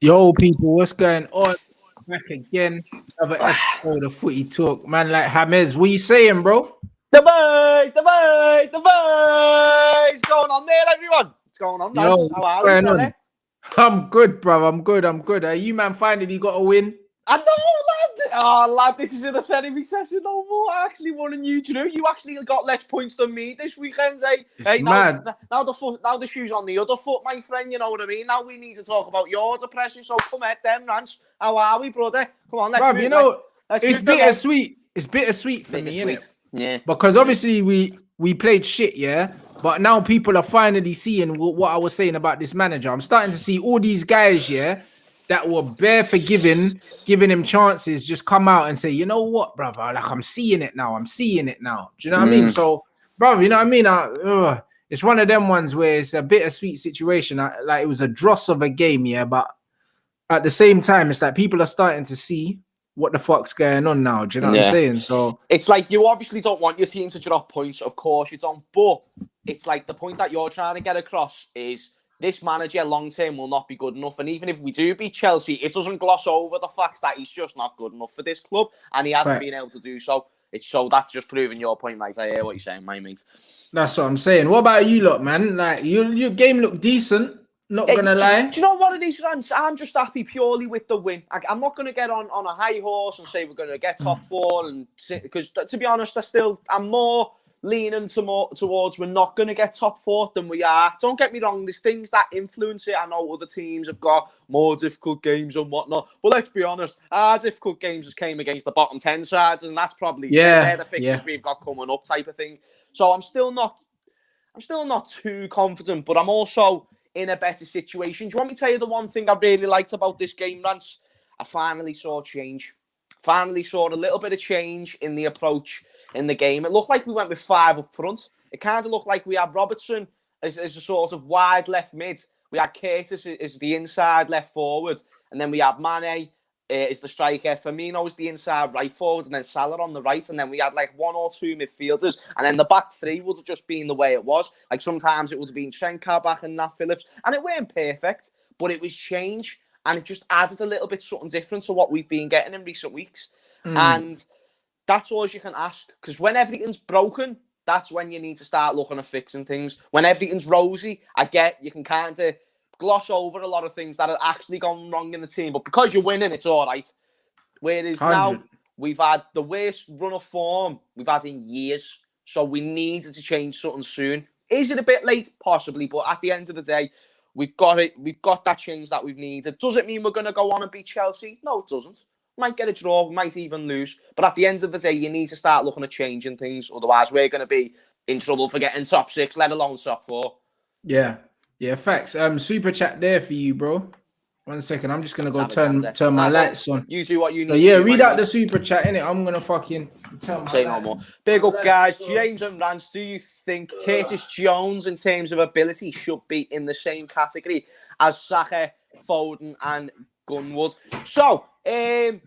Yo, people, what's going on? Back again, another episode of Footy Talk. Man, like James, what you saying, bro? The boys! Going on there, everyone? What's going on, lads? Yo, How are what's we, going on? I'm good, bro. I'm good. You, man, finally got a win. I know, lad. Oh, lad, this isn't a therapy session no more. I actually won and you drew. You actually got less points than me this weekend, eh? It's mad. Now the shoe's on the other foot, my friend, you know what I mean? Now we need to talk about your depression, so come at them, Rants. How are we, brother? Come on, let's Bruv, move, you know, let's it's move bittersweet. It's bittersweet for me, innit? Yeah. Because obviously we played shit, yeah? But now people are finally seeing what I was saying about this manager. I'm starting to see all these guys, yeah, that were bare forgiving, giving him chances, just come out and say, you know what, brother? Like, I'm seeing it now. Do you know what I mean? So, brother, you know what I mean? It's one of them ones where it's a bittersweet situation. Like, it was a dross of a game, yeah, but at the same time, it's like people are starting to see what the fuck's going on now. Do you know what I'm saying? So it's like you obviously don't want your team to drop points, of course you don't, but it's like the point that you're trying to get across is this manager long term will not be good enough, and even if we do beat Chelsea, it doesn't gloss over the fact that he's just not good enough for this club, and he hasn't been able to do so. So that's just proving your point, mate. I hear what you're saying, my mate. That's what I'm saying. What about you lot, man? Like your game looked decent. Not gonna lie. Do you know what it is, Rance? I'm just happy purely with the win. I'm not going to get on a high horse and say we're going to get top four, and because to be honest, I'm more leaning towards we're not going to get top four than we are. Don't get me wrong. There's things that influence it. I know other teams have got more difficult games and whatnot, but let's be honest, our difficult games just came against the bottom 10 sides, and that's probably they're the fixtures we've got coming up, type of thing. So I'm still not too confident, but I'm also in a better situation. Do you want me to tell you the one thing I really liked about this game, Rance? I finally saw change. Finally saw a little bit of change in the approach in the game. It looked like we went with 5 up front. It kind of looked like we had Robertson as a sort of wide left mid. We had Curtis as the inside left forward. And then we had Mane is the striker. Firmino is the inside right forward, and then Salah on the right. And then we had like 1 or 2 midfielders. And then the back 3 would have just been the way it was. Like sometimes it would have been Trent back and Nat Phillips. And it weren't perfect, but it was change. And it just added a little bit something different to what we've been getting in recent weeks. And that's all you can ask. Because when everything's broken, that's when you need to start looking at fixing things. When everything's rosy, I get you can kind of gloss over a lot of things that have actually gone wrong in the team, but because you're winning, it's all right. Whereas 100. Now we've had the worst run of form we've had in years, so we needed to change something soon. Is it a bit late? Possibly, but at the end of the day, we've got it. We've got that change that we've needed. Does it mean we're going to go on and beat Chelsea? No, it doesn't. We might get a draw, we might even lose, but at the end of the day, you need to start looking at changing things. Otherwise, we're going to be in trouble for getting top 6, let alone top 4. Yeah, facts. Super chat there for you, bro. 1 second, I'm just gonna go turn my lights on. You do what you need. So, yeah, read out the super chat, innit? I'm gonna fucking say no more. Big up, guys. James and Rance, do you think Curtis Jones, in terms of ability, should be in the same category as Saka, Foden, and Gunwood? So, did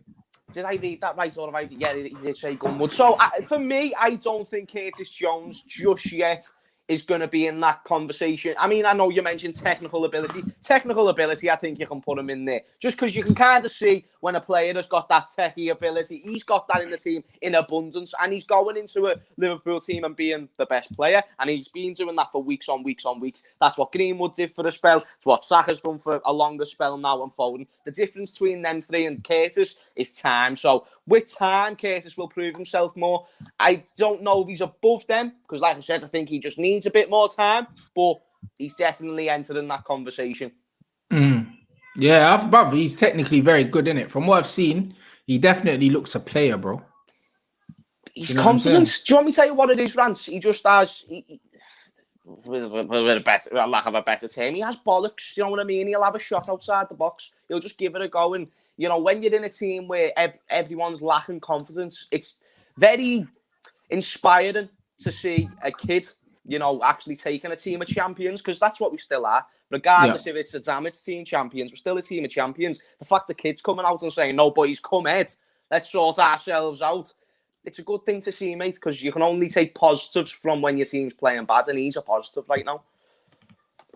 I read that right? Or have yeah, he did say Gunwood. So, for me, I don't think Curtis Jones just yet is going to be in that conversation. I mean, I know you mentioned technical ability. Technical ability, I think you can put him in there. Just because you can kind of see when a player has got that techie ability, he's got that in the team in abundance, and he's going into a Liverpool team and being the best player, and he's been doing that for weeks on weeks on weeks. That's what Greenwood did for a spell. It's what Saka's done for a longer spell now and Foden. The difference between them 3 and Curtis is time. So with time, Curtis will prove himself more. I don't know if he's above them, because like I said, I think he just needs a bit more time, but he's definitely entering that conversation. Yeah, he's technically very good, in it. From what I've seen, he definitely looks a player, bro. He's confident. Do you want me to tell you what it is, Rance? He just has... with a lack of a better term, he has bollocks, you know what I mean? He'll have a shot outside the box. He'll just give it a go. And, you know, when you're in a team where everyone's lacking confidence, it's very inspiring to see a kid, you know, actually taking a team of champions, because that's what we still are. Regardless if it's a damaged team champions, we're still a team of champions. The fact the kid's coming out and saying, no, boys, come Ed, let's sort ourselves out. It's a good thing to see, mate, because you can only take positives from when your team's playing bad, and he's a positive right now.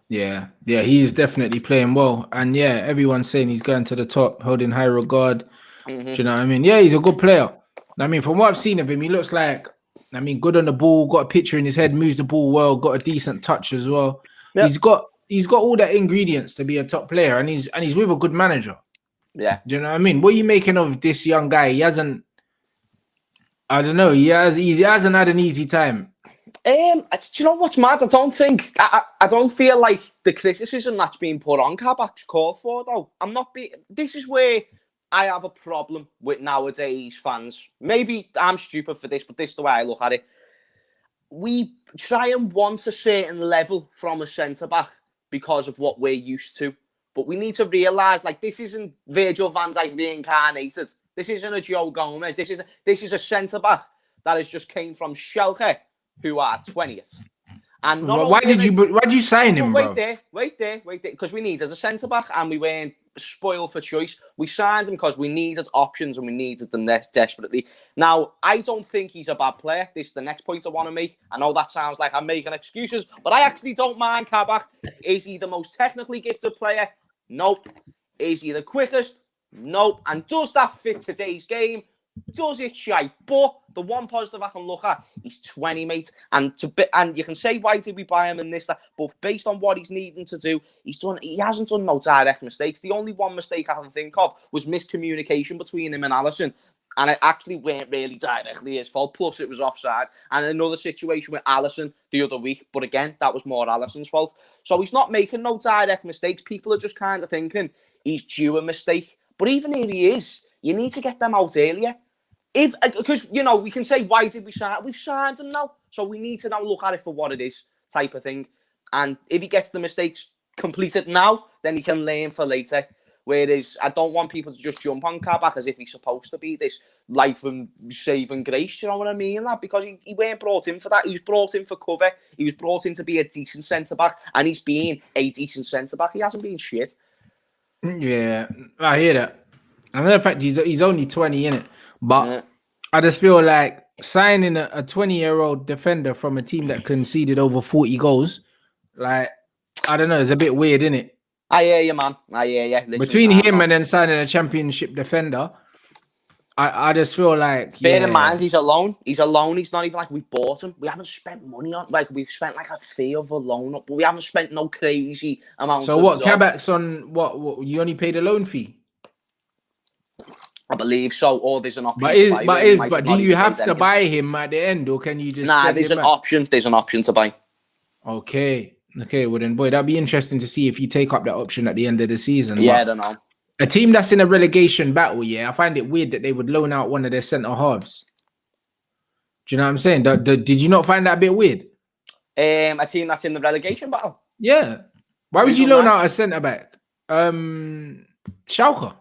Yeah, he is definitely playing well, and yeah, everyone's saying he's going to the top, held in high regard. Do you know what I mean? Yeah, he's a good player. I mean, from what I've seen of him, he looks like, I mean, good on the ball, got a picture in his head, moves the ball well, got a decent touch as well. Yep. He's got all the ingredients to be a top player, and he's with a good manager. Yeah. Do you know what I mean? What are you making of this young guy? He hasn't. I don't know. He hasn't had an easy time. Do you know what's mad? I don't feel like the criticism that's being put on Kabak's called for, though. This is where I have a problem with nowadays fans. Maybe I'm stupid for this, but this is the way I look at it. We try and want a certain level from a centre-back because of what we're used to. But we need to realise, like, this isn't Virgil van Dijk reincarnated. This isn't a Joe Gomez. This is a centre-back that has just came from Schalke, who are 20th. And why did you sign him, bro? Wait there. Because we needed a centre-back and we weren't spoiled for choice. We signed him because we needed options and we needed them desperately. Now, I don't think he's a bad player. This is the next point I want to make. I know that sounds like I'm making excuses, but I actually don't mind Kabak. Is he the most technically gifted player? Nope. Is he the quickest? Nope. And does that fit today's game? Does it, shy? But the one positive I can look at, he's 20, mate. And you can say, why did we buy him and this, that? But based on what he's needing to do, he hasn't done no direct mistakes. The only one mistake I can think of was miscommunication between him and Alisson. And it actually weren't really directly his fault. Plus, it was offside. And another situation with Alisson the other week. But again, that was more Alisson's fault. So he's not making no direct mistakes. People are just kind of thinking he's due a mistake. But even if he is, you need to get them out earlier. Because, you know, we can say, why did we sign? We've signed him now. So we need to now look at it for what it is, type of thing. And if he gets the mistakes completed now, then he can learn for later. Whereas I don't want people to just jump on Kabak as if he's supposed to be this life and saving grace. Do you know what I mean? Lad? Because he weren't brought in for that. He was brought in for cover. He was brought in to be a decent centre-back. And he's been a decent centre-back. He hasn't been shit. Yeah, I hear that. And the fact he's only 20, innit? But I just feel like signing a 20-year-old defender from a team that conceded over 40 goals, like, I don't know, it's a bit weird, innit? I hear you, man. I hear you. Listen, between him and then signing a championship defender, I just feel like... Bear in mind, he's alone. He's alone. He's not even like we bought him. We haven't spent money on... Like, we've spent like a fee of a loan, but we haven't spent no crazy amount. So what, Kabak's on... What, you only paid a loan fee? I believe so, or there's an option But do you have to buy him at the end, or can you just... Nah, there's an option. There's an option to buy. Okay, well then, boy, that'd be interesting to see if you take up that option at the end of the season. Yeah, I don't know. A team that's in a relegation battle, I find it weird that they would loan out one of their centre halves. Do you know what I'm saying? Did you not find that a bit weird? A team that's in the relegation battle? Yeah. Why would you loan out a centre back? Schalke.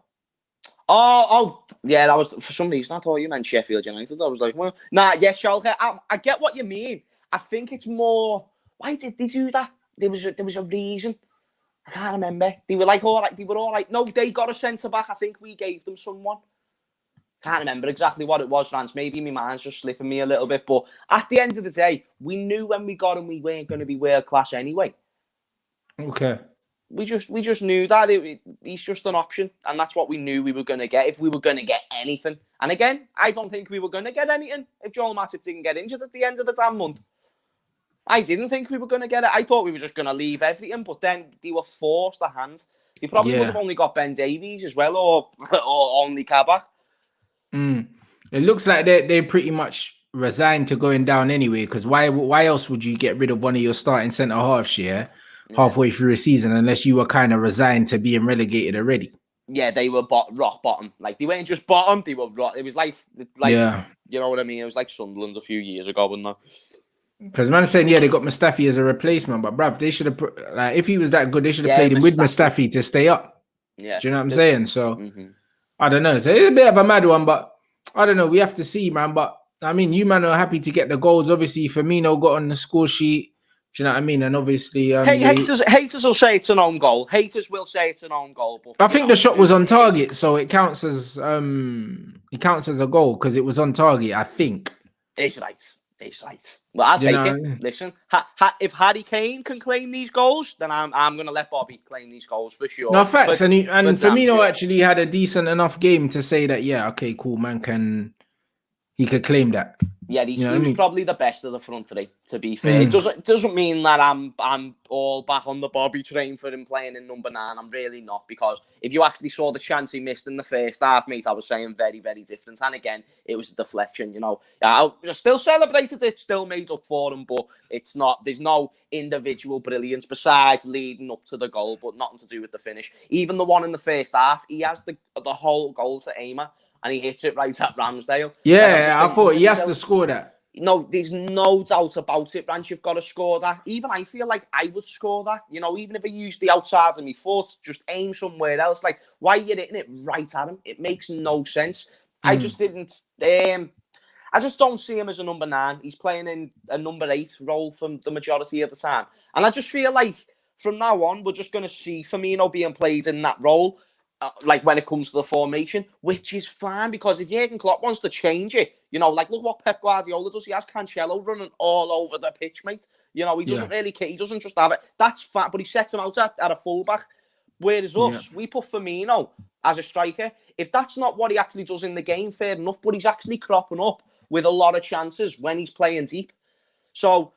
Oh, yeah, that was for some reason. I thought you meant Sheffield United. I was like, well, nah, yeah, Schalke. I get what you mean. I think it's more. Why did they do that? There was a reason. I can't remember. They were like all right. They were all right. No, they got a centre back. I think we gave them someone. Can't remember exactly what it was, Rants. Maybe my mind's just slipping me a little bit. But at the end of the day, we knew when we got him, we weren't going to be world class anyway. Okay. We just knew that he's just an option, and that's what we knew we were going to get if we were going to get anything. And again, I don't think we were going to get anything if Joel Matip didn't get injured at the end of the damn month. I didn't think we were going to get it. I thought we were just going to leave everything, but then they were forced the hand. They probably would have only got Ben Davies as well, or only Kabak. It looks like they pretty much resigned to going down anyway, because why else would you get rid of one of your starting centre halves halfway through a season unless you were kind of resigned to being relegated already? Yeah, they were rock bottom. Like, they weren't just bottom, they were rock. It was like you know what I mean? It was like Sunderland a few years ago, wasn't it? Because man saying, they got Mustafi as a replacement, but bruv, they should have if he was that good, they should have played him with Mustafi to stay up. Yeah. Do you know what I'm saying? So I don't know. So it's a bit of a mad one, but I don't know. We have to see, man. But I mean, you man are happy to get the goals. Obviously, Firmino got on the score sheet. Do you know what I mean? And obviously, haters will say it's an own goal. Haters will say it's an own goal. But I think the shot was on target, so it counts as a goal because it was on target. I think it's right. It's right. Well, I'll You take know, it. Listen, if Harry Kane can claim these goals, then I'm going to let Bobby claim these goals for sure. no facts, and Firmino sure. actually had a decent enough game to say that, yeah, okay, cool, man, he could claim that. Yeah, You know he was what I mean? probably the best of the front three, to be fair. It doesn't mean that I'm all back on the Bobby train for him playing in number 9. I'm really not, because if you actually saw the chance he missed in the first half, mate, I was saying very, very different. And again, it was a deflection, you know. I still celebrated it, still made up for him, but it's not, there's no individual brilliance besides leading up to the goal, but nothing to do with the finish. Even the one in the first half, he has the whole goal to aim at, and he hits it right at Ramsdale. Yeah, I thought he has to score that. No, there's no doubt about it, Rants. You've got to score that. Even I feel like I would score that. You know, even if I use the outside of my foot, just aim somewhere else. Like, why are you hitting it right at him? It makes no sense. I just didn't. I just don't see him as a number 9. He's playing in a number 8 role for the majority of the time, and I just feel like from now on we're just going to see Firmino being played in that role. Like when it comes to the formation, which is fine, because if Jurgen Klopp wants to change it, you know, like look what Pep Guardiola does. He has Cancelo running all over the pitch, mate. You know, he doesn't really care. He doesn't just have it. That's fine, but he sets him out at a fullback. Whereas us, we put Firmino as a striker. If that's not what he actually does in the game, fair enough, but he's actually cropping up with a lot of chances when he's playing deep. So,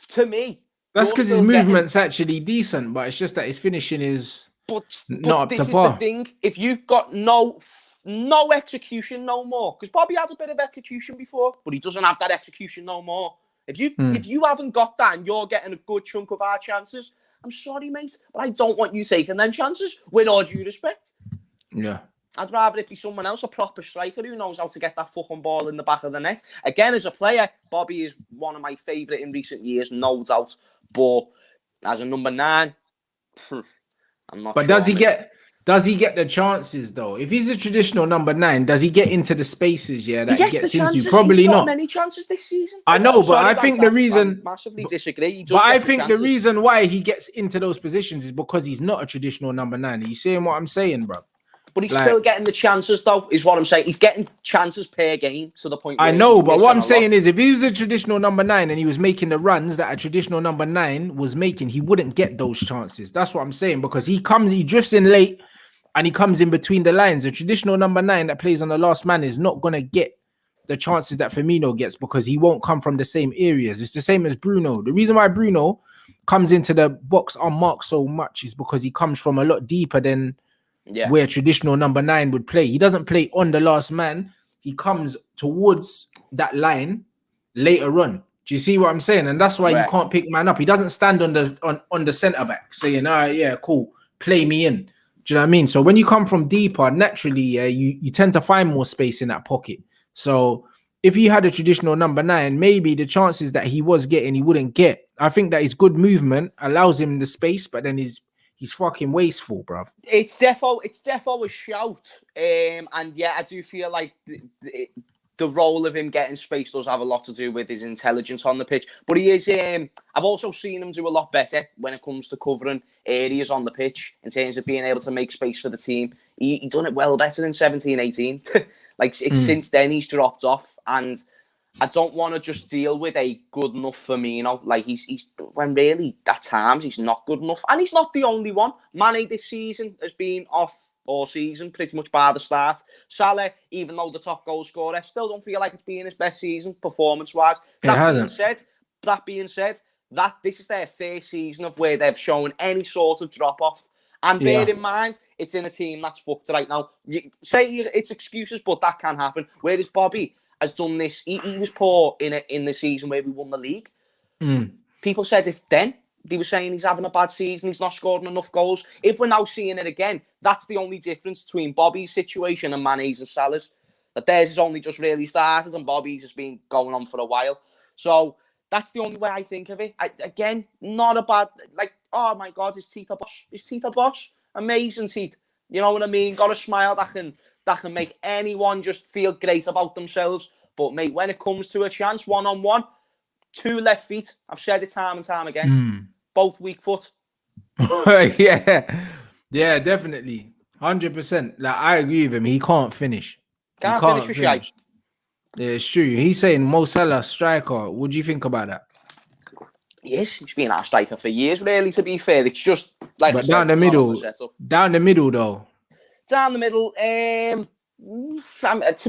to me... That's because his movement's actually decent, but it's just that his finishing is... But this is the thing. If you've got no execution no more, because Bobby has a bit of execution before, but he doesn't have that execution no more. If you haven't got that and you're getting a good chunk of our chances, I'm sorry, mate, but I don't want you taking them chances, with all due respect. Yeah. I'd rather it be someone else, a proper striker who knows how to get that fucking ball in the back of the net. Again, as a player, Bobby is one of my favourite in recent years, no doubt. But as a number 9... I'm not but sure, does he get the chances though? If he's a traditional number 9, does he get into the spaces? Yeah, that he gets into. Probably not. Many chances this season. I know, but I think the reason. I massively disagree. But I think the reason why he gets into those positions is because he's not a traditional number 9. Are you seeing what I'm saying, bro? But he's still getting the chances, though, is what I'm saying. He's getting chances per game to the point where I know, but what I'm saying is if he was a traditional number 9 and he was making the runs that a traditional number 9 was making, he wouldn't get those chances. That's what I'm saying, because he drifts in late and he comes in between the lines. A traditional number 9 that plays on the last man is not going to get the chances that Firmino gets because he won't come from the same areas. It's the same as Bruno. The reason why Bruno comes into the box unmarked so much is because he comes from a lot deeper than where traditional number 9 would play. He doesn't play on the last man. He comes towards that line later on. Do you see what I'm saying? And that's why you can't pick man up. He doesn't stand on the centre back saying, "All right, yeah, cool, play me in." Do you know what I mean? So when you come from deeper, naturally, you tend to find more space in that pocket. So if he had a traditional number 9, maybe the chances that he was getting, he wouldn't get. I think that his good movement allows him the space, but then he's fucking wasteful, bruv. It's defo a shout. And yeah, I do feel like the role of him getting space does have a lot to do with his intelligence on the pitch. But he is, I've also seen him do a lot better when it comes to covering areas on the pitch in terms of being able to make space for the team. He done it well better in 17-18. Like, it's since then he's dropped off, and I don't want to just deal with a good enough Firmino. Like, he's when really at times he's not good enough, and he's not the only one. Mane this season has been off all season, pretty much by the start. Salah, even though the top goal scorer, still don't feel like it's been his best season performance-wise. That being said, that this is their first season of where they've shown any sort of drop-off. And bear in mind, it's in a team that's fucked right now. You say it's excuses, but that can happen. Whereas Bobby has done this. He was poor in the season where we won the league. People said if then they were saying he's having a bad season, he's not scoring enough goals. If we're now seeing it again, that's the only difference between Bobby's situation and Mane's and Salah's. That theirs has only just really started and Bobby's has been going on for a while. So that's the only way I think of it. Again, not a bad, like, oh my God, his teeth are bosh. His teeth are bosh. Amazing teeth. You know what I mean? Got a smile that can make anyone just feel great about themselves. But mate, when it comes to a chance, one-on-one, 2 left feet. I've said it time and time again. Both weak foot. Yeah, definitely. 100%. Like, I agree with him. He can't finish. Can't finish with shite. Yeah, it's true. He's saying Mo Salah striker. What do you think about that? Yes, he's been our striker for years, really, to be fair. It's just, like I But said, down the it's not on the middle, setup. down the middle though. Down the middle, to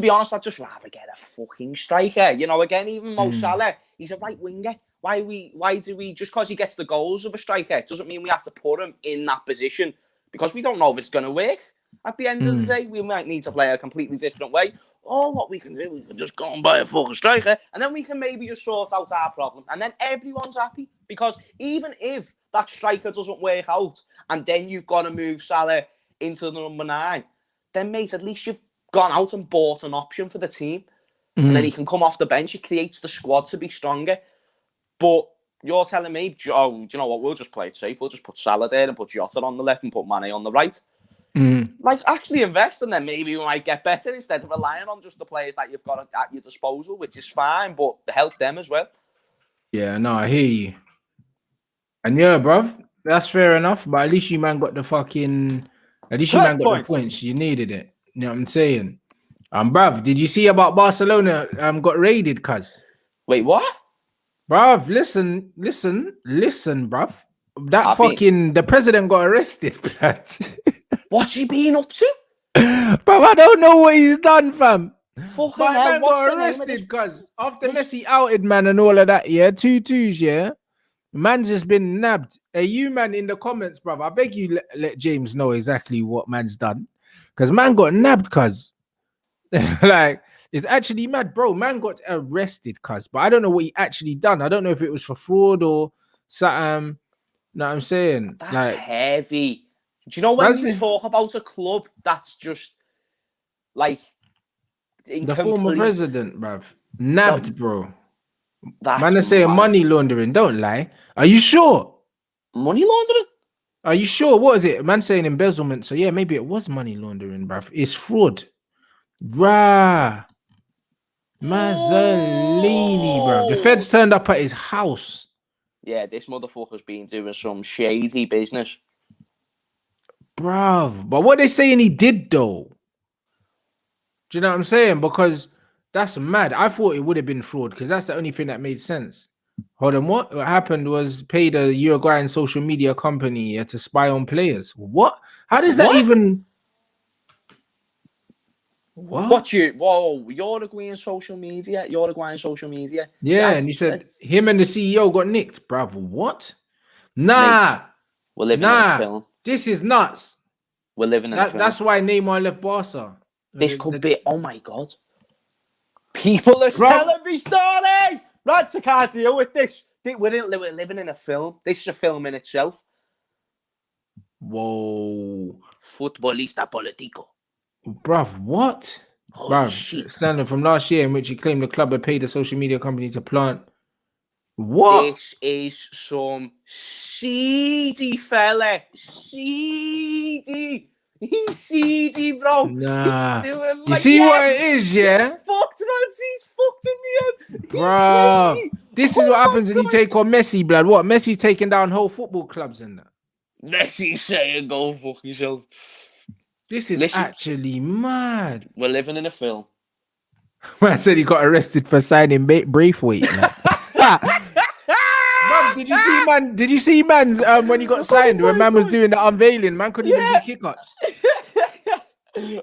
be honest, I'd just rather get a fucking striker. You know, again, even Mo Salah, he's a right winger. Why do we, just because he gets the goals of a striker, it doesn't mean we have to put him in that position, because we don't know if it's going to work. At the end of the day, we might need to play a completely different way. Or what we can do, we can just go and buy a fucking striker, and then we can maybe just sort out our problem. And then everyone's happy, because even if that striker doesn't work out, and then you've got to move Salah into the number 9, then, mate, at least you've gone out and bought an option for the team. And then he can come off the bench. It creates the squad to be stronger. But you're telling me, oh, do you know what? We'll just play it safe. We'll just put Salah there and put Jota on the left and put Mane on the right. Like, actually invest, and then maybe we might get better instead of relying on just the players that you've got at your disposal, which is fine, but help them as well. Yeah, no, I hear you. And yeah, bruv, that's fair enough. But at least you man got the fucking. At least you man got the points. You needed it. You know what I'm saying? Bruv, did you see about Barcelona got raided, cuz? Wait, what? Bruv, listen, bruv. That the president got arrested, blood. What's he been up to? Bruv, I don't know what he's done, fam. Fucking but hell, man got arrested, cuz. After Messi outed, man, and all of that, yeah? 2-2s, yeah? Man's just been nabbed. Hey, you, man, in the comments, bruv, I beg you let James know exactly what man's done. Because man got nabbed, cuz. Like, it's actually mad, bro. Man got arrested, cuz. But I don't know what he actually done. I don't know if it was for fraud or something. Know what I'm saying? That's like, heavy. Do you know when you talk about a club that's just like the former president, bruv, nabbed, bro. Man, are saying mad. money laundering. Don't lie. Are you sure? Money laundering? Are you sure? What is it? Man saying embezzlement. So yeah, maybe it was money laundering, bruv. It's fraud. Rah. Mazzolini, bruv. The feds turned up at his house. Yeah, this motherfucker's been doing some shady business. Bruv. But what they saying he did, though? Do you know what I'm saying? Because that's mad. I thought it would have been fraud because that's the only thing that made sense. Hold on, what happened was paid a Uruguayan social media company to spy on players. What? How does that even... What Uruguayan social media? Yeah, and he said him and the CEO got nicked, bruv. What? Nah. Mate, we're living in a film. This is nuts. We're living in a film. That's why Neymar left Barca. This could be... Oh, my God. People are telling me stories. Rants, I can't deal with this. We're living in a film. This is a film in itself. Whoa. Futbolista politico. Bruv, what? Bruv, standing from last year in which he claimed the club had paid a social media company to plant. What? This is some seedy fella. Seedy. He's seedy, bro. Nah. You see what it is, yeah? He's fucked, Rants. He's fucked in the end. Bro, this is what happens when you take on Messi, blood. What? Messi taking down whole football clubs and that. Messi saying, go fuck yourself. This is actually mad. We're living in a film. Man said he got arrested for signing Braithwaite. Man, did you see man's when he got signed when man was doing the unveiling? Man couldn't even do kick-ups.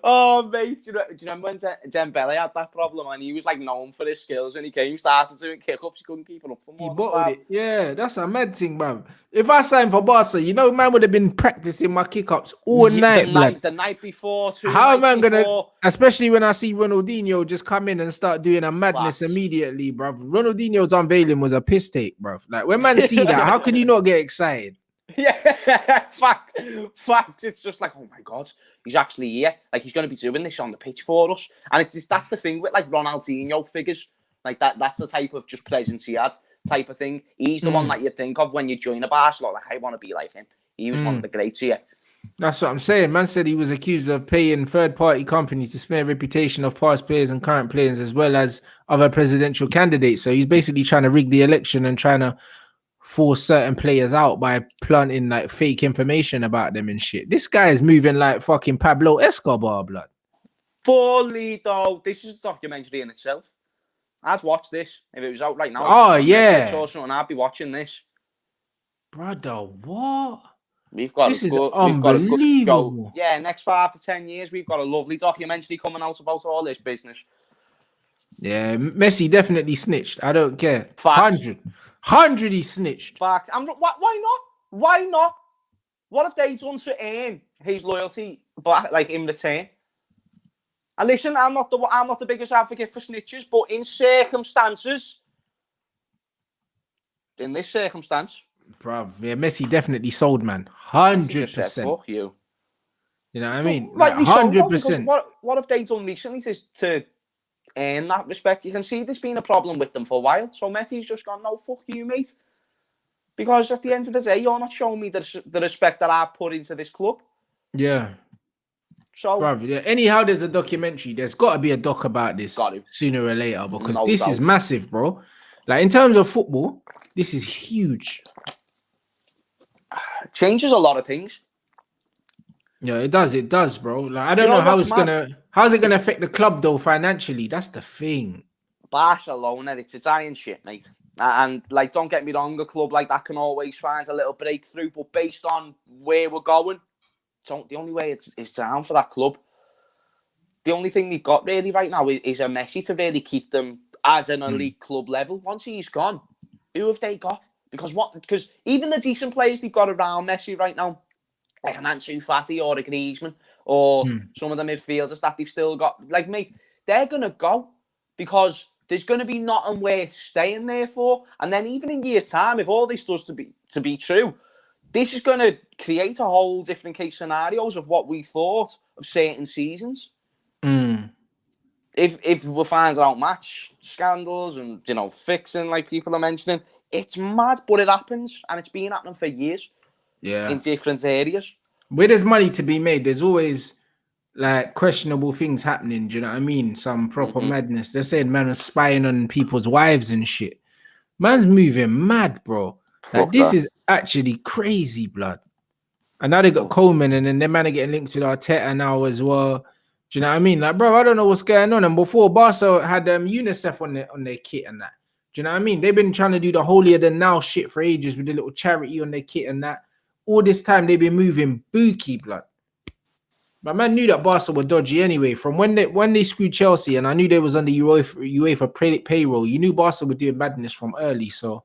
Oh, mate, do you remember when Dembele had that problem and he was like known for his skills and he started doing kick-ups, he couldn't keep it up for more. He bottled it. Yeah, that's a mad thing, man. If I signed for Barca, you know, man would have been practicing my kick-ups all night, the night before. How am I gonna, especially when I see Ronaldinho just come in and start doing a madness immediately, bro. Ronaldinho's unveiling was a piss take, bro. Like when man see that, how can you not get excited? Yeah, facts. It's just like, oh my God, he's actually here. Like he's going to be doing this on the pitch for us. And it's just, that's the thing with like Ronaldinho figures, like that's the type of just presence he had, type of thing. He's the one that you think of when you join a Barcelona. Like I want to be like him. He was one of the greats here. That's what I'm saying. Man said he was accused of paying third-party companies to smear reputation of past players and current players, as well as other presidential candidates. So he's basically trying to rig the election and trying to force certain players out by planting like fake information about them and shit. This guy is moving like fucking Pablo Escobar, blood. Fully though, this is a documentary in itself. I'd watch this if it was out right now. Oh, on yeah. Netflix or something, I'd be watching this. Brother, what? We've got This a is good, unbelievable. Yeah, next 5 to 10 years, we've got a lovely documentary coming out about all this business. Yeah, Messi definitely snitched. I don't care. Facts. 100 he snitched. Fact. Why not? Why not? What have they done to earn his loyalty back, like in return? And listen, I'm not the biggest advocate for snitches, but in this circumstance, Bruv, yeah, Messi definitely sold, man. Messi just said, 100%. fuck you. You know what I mean? But rightly so, though, because 100%. what have they done recently to earn that respect? You can see there's been a problem with them for a while. So Messi's just gone, no, fuck you, mate. Because at the end of the day, you're not showing me the respect that I've put into this club. Yeah. So, bruv, yeah. Anyhow, there's a documentary. There's got to be a doc about this Got to. sooner or later because No this doubt. is massive, bro. Like, in terms of football, this is huge. Changes a lot of things. Yeah, it does, bro. Like, I don't know how how's it gonna affect the club though financially. That's the thing. Barcelona, it's a giant shit, mate. And like, don't get me wrong, a club like that can always find a little breakthrough, but based on where we're going, the only way it's down for that club. The only thing we've got really right now is a Messi to really keep them as an elite club level. Once he's gone, who have they got? Because even the decent players they've got around Messi right now, like an Ansu Fati or a Griezmann or some of the midfielders that they've still got, like, mate, they're going to go because there's going to be nothing worth staying there for. And then even in years' time, if all this does to be true, this is going to create a whole different case scenarios of what we thought of certain seasons. If we're finding out match scandals and, you know, fixing like people are mentioning, it's mad, but it happens, and it's been happening for years. Yeah. In different areas. Where there's money to be made, there's always like questionable things happening. Do you know what I mean? Some proper madness. They're saying man is spying on people's wives and shit. Man's moving mad, bro. Like, this is actually crazy, blood. And now they got Coleman, and then their man are getting linked with Arteta now as well. Do you know what I mean? Like, bro, I don't know what's going on. And before, Barca had UNICEF on their kit and that. Do you know what I mean? They've been trying to do the holier than now shit for ages with the little charity on their kit and that. All this time they've been moving bookie, blood. My man knew that Barca were dodgy anyway. From when they screwed Chelsea, and I knew they was on the UEFA payroll. You knew Barca were doing madness from early, so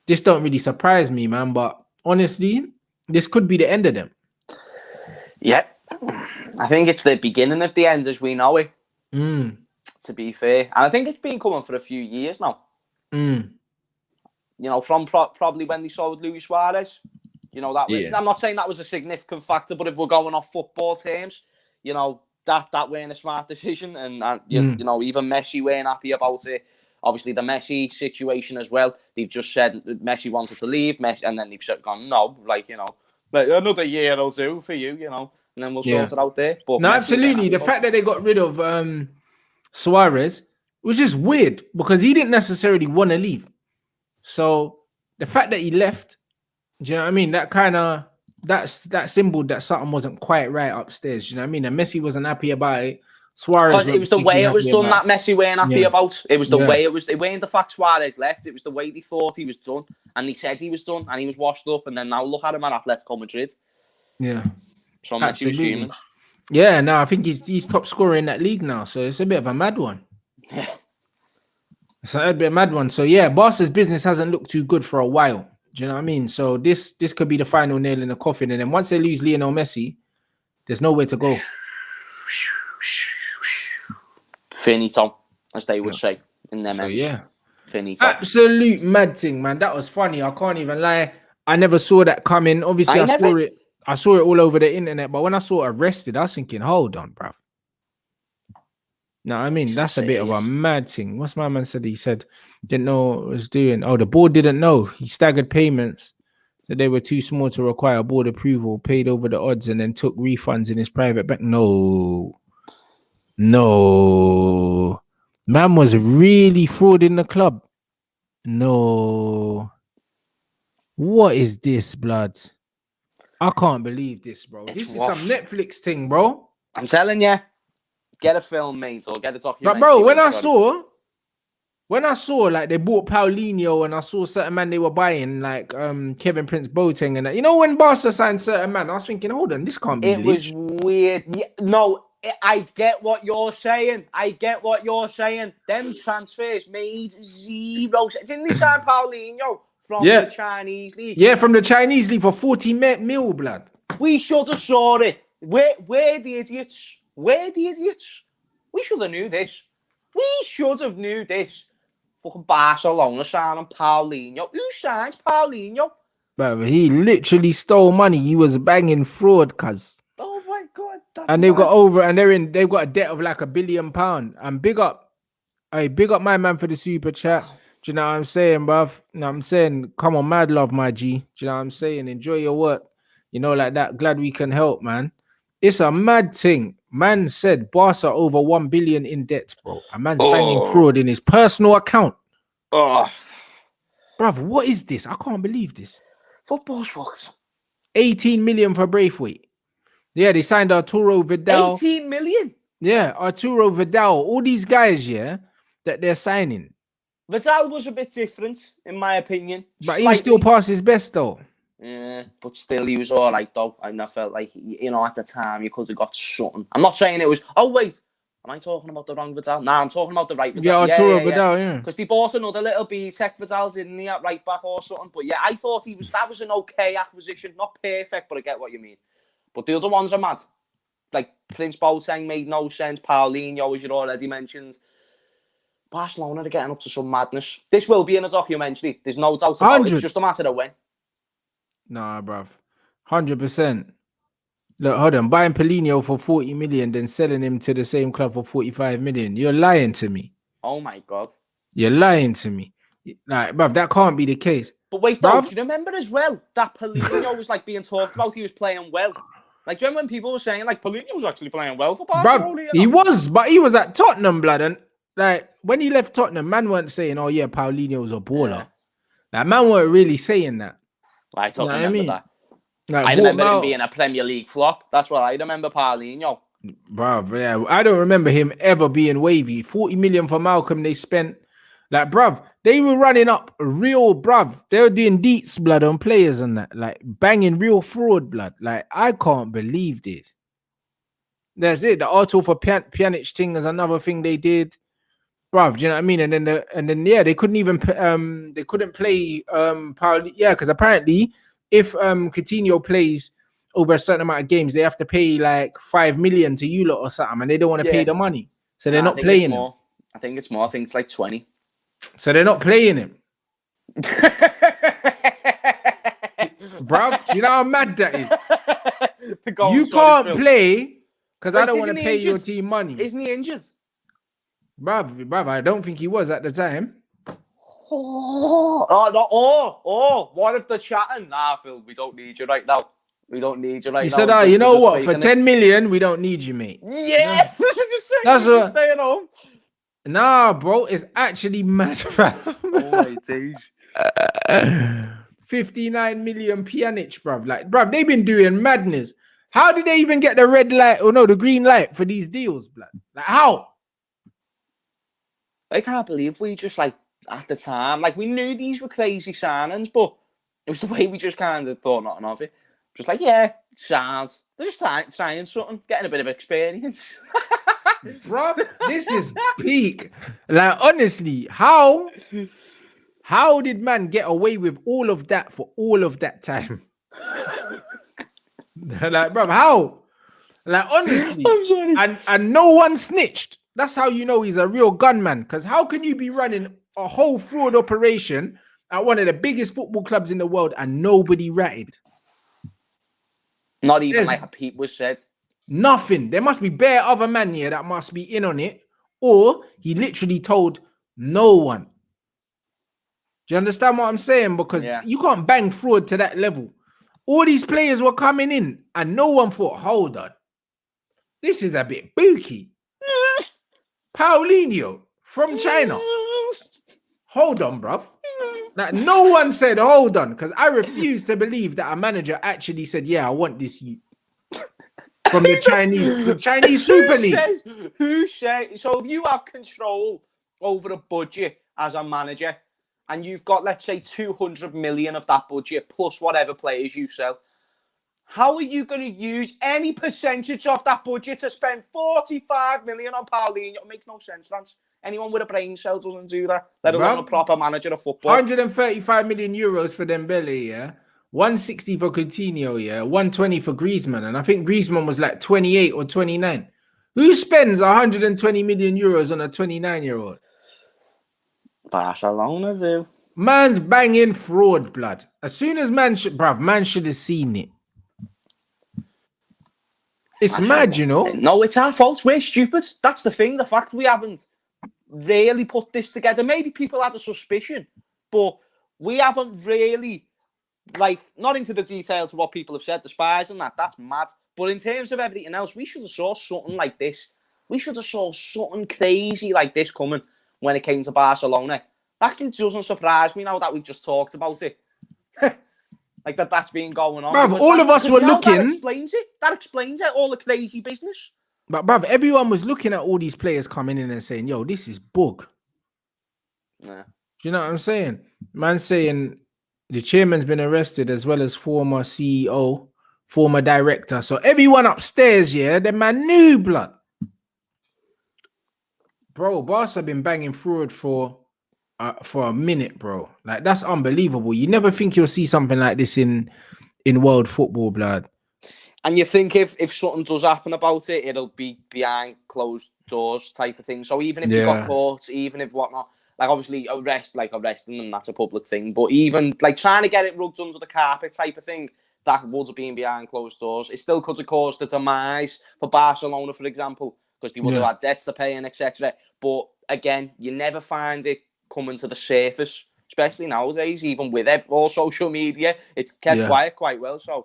this don't really surprise me, man. But honestly, this could be the end of them. Yeah, I think it's the beginning of the end as we know it. To be fair, and I think it's been coming for a few years now. You know, from probably when they sold Luis Suarez. You know, I'm not saying that was a significant factor, but if we're going off football terms, you know, that weren't a smart decision. And you know, even Messi weren't happy about it. Obviously, the Messi situation as well. They've just said Messi wanted to leave, and then they've gone, no, like, you know, like, another year or two for you, you know, and then we'll sort it out there. But no, absolutely. The fact that they got rid of Suarez was just weird because he didn't necessarily want to leave. So the fact that he left, do you know what I mean? That symbol that something wasn't quite right upstairs. Do you know what I mean? And Messi wasn't happy about it. Suarez, because it was the way it was done that Messi weren't happy about. It was the way it was. It weren't the fact Suarez left. It was the way they thought he was done, and they said he was done, and he was washed up. And then now look at him at Atletico Madrid. Yeah, so Messi was human. Yeah, no, I think he's top scorer in that league now. So it's a bit of a mad one. Yeah, it's a bit of a mad one. So yeah, Barca's business hasn't looked too good for a while. Do you know what I mean? So this could be the final nail in the coffin. And then once they lose Lionel Messi, there's nowhere to go. Finito, as they would say in their men's. Yeah. Finito. Absolute mad thing, man. That was funny. I can't even lie. I never saw that coming. Obviously, I saw it all over the internet. But when I saw arrested, I was thinking, hold on, bruv. No, I mean, that's a bit of a mad thing. What's my man said? He said, didn't know what it was doing. Oh, the board didn't know. He staggered payments. That they were too small to require board approval, paid over the odds, and then took refunds in his private bank. No. Man was really frauding the club. No. What is this, blood? I can't believe this, bro. This is some Netflix thing, bro. I'm telling you. Get a film made or get a documentary. But bro, when I saw when I saw like they bought Paulinho and I saw certain man they were buying like Kevin Prince Boateng and that, you know, when Barca signed certain man, I was thinking, hold on, this can't be It was weird. Yeah, no, I get what you're saying. Them transfers made zero sense. Didn't they sign Paulinho from the Chinese league? Yeah, from the Chinese league for 40 mil, blood. We should have saw it. We're the idiots. We should have knew this. Fucking Barcelona signing Paulinho. Who signs Paulinho? But he literally stole money. He was banging fraud, cuz. Oh my god, that's and they've got they've got a debt of like £1 billion. And big up my man for the super chat. Do you know what I'm saying, bruv? You know what I'm saying? Come on, mad love, my G. Do you know what I'm saying? Enjoy your work. You know, like that. Glad we can help, man. It's a mad thing. Man said Barca over 1 billion in debt, bro. A man's banging fraud in his personal account. Oh, bruv, what is this? I can't believe this. Football's fucked. 18 million for Braithwaite. Yeah, they signed Arturo Vidal. 18 million? Yeah, Arturo Vidal. All these guys, yeah, that they're signing. Vidal was a bit different, in my opinion. But he still passed his best, though. Yeah, but still, he was all right, though. I felt like, you know, at the time, you could have got something. I'm not saying it was... Oh, wait. Am I talking about the wrong Vidal? Nah, I'm talking about the right Vidal. Yeah, Arturo Vidal, yeah. Because they bought another little B-Tech Vidal, didn't he, at right back or something? But yeah, I thought that was an okay acquisition. Not perfect, but I get what you mean. But the other ones are mad. Like, Prince Boateng made no sense. Paulinho, as you already mentioned. Barcelona are getting up to some madness. This will be in a documentary. There's no doubt about it. It's just a matter of when. Nah, bruv. 100%. Look, hold on. Buying Paulinho for 40 million, then selling him to the same club for 45 million. You're lying to me. Oh, my God. You're lying to me. Like, bruv, that can't be the case. But wait, though, do you remember as well that Paulinho was, like, being talked about? He was playing well. Like, do you remember when people were saying, like, Paulinho was actually playing well for Barcelona? Bruv, he was, but he was at Tottenham, blood. And, like, when he left Tottenham, man weren't saying, oh, yeah, Paulinho's a baller. Yeah. Like, man weren't really saying that. I totally remember that. Like, I remember him being a Premier League flop. That's what I remember, Paulinho. Bruv, yeah. I don't remember him ever being wavy. 40 million for Malcolm they spent. Like, bruv, they were running up real, bruv. They were doing deets, blood, on players and that. Like, banging real fraud, blood. Like, I can't believe this. That's it. The Arto for Pjanic thing is another thing they did. Bruv, do you know what I mean? And then yeah, they couldn't even they couldn't play Paul, yeah, because apparently if Coutinho plays over a certain amount of games, they have to pay like 5 million to you lot or something, and they don't want to pay the money. So they're not playing him. I think it's more. I think it's like 20. So they're not playing him. Bruv, do you know how mad that is? You can't play because I don't want to pay your team money. Isn't he injured? Bruv, I don't think he was at the time. What if they're chatting? Nah, Phil, we don't need you right now. He said, you know what? For 10 million, we don't need you, mate. Yeah. Just stay at home. Nah, bro, it's actually mad, fam. Oh, my days. 59 million Pjanic, bruv. Like, bruv, they've been doing madness. How did they even get the red light or no, the green light for these deals, blood? Like, how? I can't believe we just, like, at the time, like, we knew these were crazy signings, but it was the way we just kind of thought nothing of it. Just like, yeah, sounds. They're just trying something, getting a bit of experience. Bro, this is peak. Like, honestly, how did man get away with all of that for all of that time? Like, bro, how? Like, honestly, I'm sorry. And no one snitched. That's how you know he's a real gunman. Because how can you be running a whole fraud operation at one of the biggest football clubs in the world and nobody ratted? Not even like a peep was said. Nothing. There must be bare other man here that must be in on it. Or he literally told no one. Do you understand what I'm saying? Because you can't bang fraud to that level. All these players were coming in and no one thought, hold on. This is a bit booky. Paulinho from China. Hold on, bruv. Like, no one said, hold on, because I refuse to believe that a manager actually said, yeah, I want this you. From the Chinese Super League. Who says? So if you have control over a budget as a manager, and you've got, let's say, 200 million of that budget plus whatever players you sell, how are you going to use any percentage of that budget to spend 45 million on Paulinho? It makes no sense, Rants. Anyone with a brain cell doesn't do that, let alone a proper manager of football. 135 million euros for Dembele, yeah. 160 for Coutinho, yeah. 120 for Griezmann, and I think Griezmann was like 28 or 29. Who spends 120 million euros on a 29-year-old? Barcelona do. Man's banging fraud, blood. As soon as man should have seen it. It's mad, you know. No, it's our fault. We're stupid. That's the thing. The fact we haven't really put this together. Maybe people had a suspicion, but we haven't really, like, not into the details of what people have said, the spies and that. That's mad. But in terms of everything else, we should have saw something like this. We should have saw something crazy like this coming when it came to Barcelona. Actually, it doesn't surprise me now that we've just talked about it. Like that's been going on. Bruv, all of us were looking. That explains it. That explains it. All the crazy business. But bruv, everyone was looking at all these players coming in and saying, "Yo, this is bug." Yeah. Do you know what I'm saying? Man saying the chairman's been arrested as well as former CEO, former director. So everyone upstairs, yeah, the man knew blood. Bro, Barca been banging fraud for a minute, bro. Like that's unbelievable. You never think you'll see something like this in world football, blood. And you think if something does happen about it, it'll be behind closed doors type of thing. So even if you got caught, even if whatnot, like obviously arresting them, that's a public thing. But even like trying to get it rubbed under the carpet type of thing, that would have been behind closed doors. It still could have caused the demise for Barcelona, for example, because they would have had debts to pay and etc. But again, you never find it coming to the surface, especially nowadays, even with all social media, it's kept quiet quite well. So I'm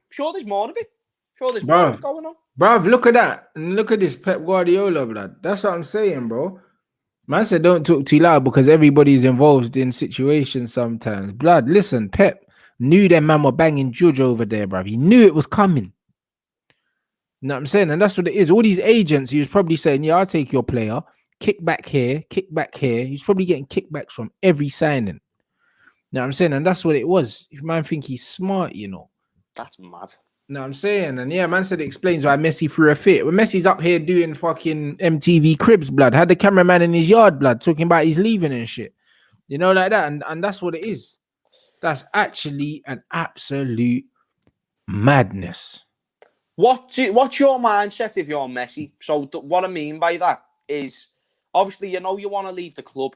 sure there's more of it. Sure there's more of it going on. Bruv, look at that. And look at this Pep Guardiola, blood. That's what I'm saying, bro. Man said don't talk too loud because everybody's involved in situations sometimes. Blood, listen, Pep knew that man were banging Judge over there, bruv. He knew it was coming. You know what I'm saying? And that's what it is. All these agents, he was probably saying, yeah, I'll take your player. Kick back here, kick back here. He's probably getting kickbacks from every signing. You know what I'm saying? And that's what it was. If man think he's smart, you know. That's mad. You know what I'm saying? And yeah, man said it explains why Messi threw a fit. When Messi's up here doing fucking MTV Cribs, blood, had the cameraman in his yard, blood, talking about he's leaving and shit. You know, like that. And that's what it is. That's actually an absolute madness. What's your mindset if you're Messi? So what I mean by that is, obviously, you know you want to leave the club,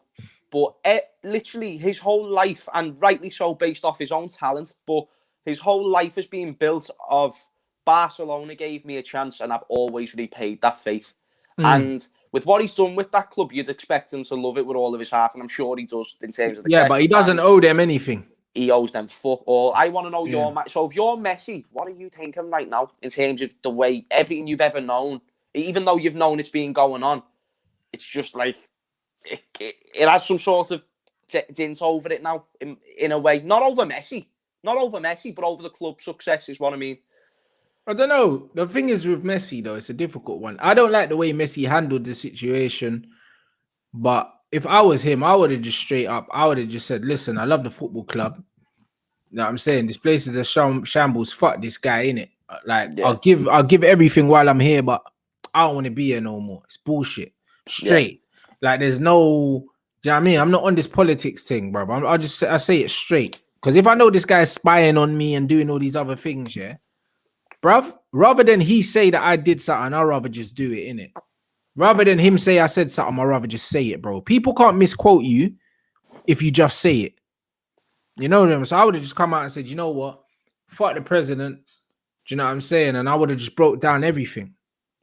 but literally his whole life, and rightly so based off his own talent, but his whole life has been built of Barcelona gave me a chance and I've always repaid that faith. And with what he's done with that club, you'd expect him to love it with all of his heart, and I'm sure he does in terms of the but he doesn't owe them anything. He owes them fuck all. I want to know your so if you're Messi, what are you thinking right now in terms of the way everything you've ever known, even though you've known it's been going on? It's just like it has some sort of dint over it now, in a way. Not over Messi, but over the club's success is what I mean. I don't know. The thing is with Messi, though, it's a difficult one. I don't like the way Messi handled the situation, but if I was him, I would have just straight up, I would have just said, listen, I love the football club. You know what I'm saying? This place is a shambles. Fuck this guy, innit? Like, I'll give everything while I'm here, but I don't want to be here no more. It's bullshit. Straight. Like, there's no, do you know what I mean? I'm not on this politics thing, bro. I say it straight. Because if I know this guy's spying on me and doing all these other things, bruv, rather than he say that I did something, I'd rather just do it, innit? Rather than him say I said something, I'd rather just say it, bro. People can't misquote you if you just say it. You know them. So I would have just come out and said, you know what? Fuck the president. Do you know what I'm saying? And I would have just broke down everything.